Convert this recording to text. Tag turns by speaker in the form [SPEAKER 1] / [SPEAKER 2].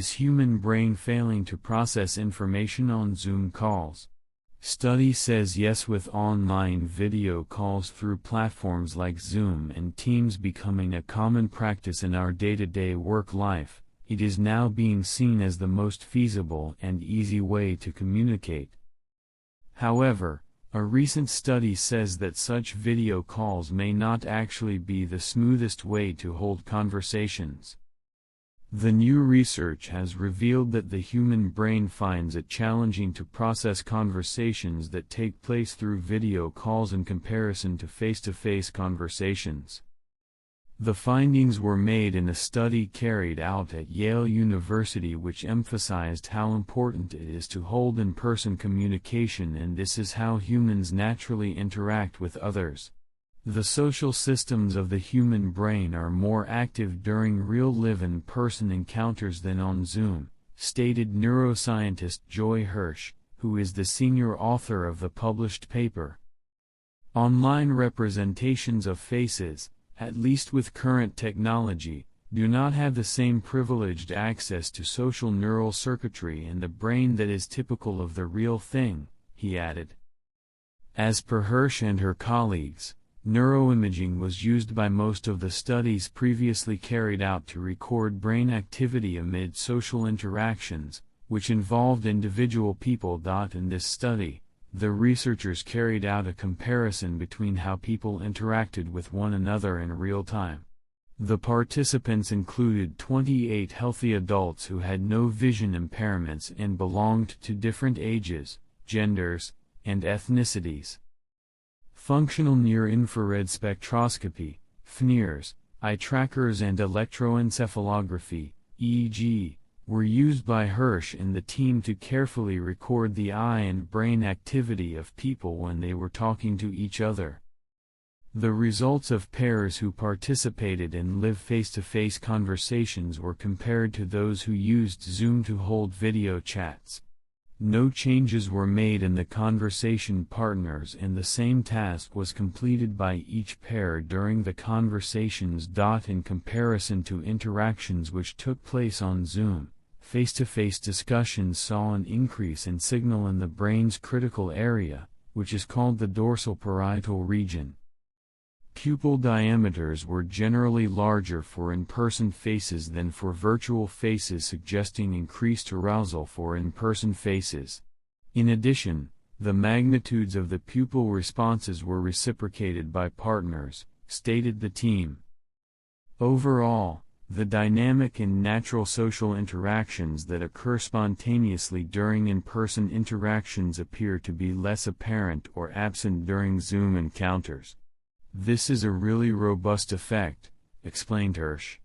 [SPEAKER 1] Is human brain failing to process information on Zoom calls? Study says yes, with online video calls through platforms like Zoom and Teams becoming a common practice in our day-to-day work life, it is now being seen as the most feasible and easy way to communicate. However, a recent study says that such video calls may not actually be the smoothest way to hold conversations. The new research has revealed that the human brain finds it challenging to process conversations that take place through video calls in comparison to face-to-face conversations. The findings were made in a study carried out at Yale University, which emphasized how important it is to hold in-person communication, and this is how humans naturally interact with others. The social systems of the human brain are more active during real live-in-person encounters than on Zoom, stated neuroscientist Joy Hirsch, who is the senior author of the published paper. Online representations of faces, at least with current technology, do not have the same privileged access to social neural circuitry in the brain that is typical of the real thing, he added. As per Hirsch and her colleagues, neuroimaging was used by most of the studies previously carried out to record brain activity amid social interactions, which involved individual people. In this study, the researchers carried out a comparison between how people interacted with one another in real time. The participants included 28 healthy adults who had no vision impairments and belonged to different ages, genders, and ethnicities. Functional near-infrared spectroscopy, FNIRS, eye trackers and electroencephalography, EEG, were used by Hirsch and the team to carefully record the eye and brain activity of people when they were talking to each other. The results of pairs who participated in live face-to-face conversations were compared to those who used Zoom to hold video chats. No changes were made in the conversation partners, and the same task was completed by each pair during the conversations. In comparison to interactions which took place on Zoom, face-to-face discussions saw an increase in signal in the brain's critical area, which is called the dorsal parietal region. Pupil diameters were generally larger for in-person faces than for virtual faces, suggesting increased arousal for in-person faces. In addition, the magnitudes of the pupil responses were reciprocated by partners, stated the team. Overall, the dynamic and natural social interactions that occur spontaneously during in-person interactions appear to be less apparent or absent during Zoom encounters. This is a really robust effect, explained Hirsch.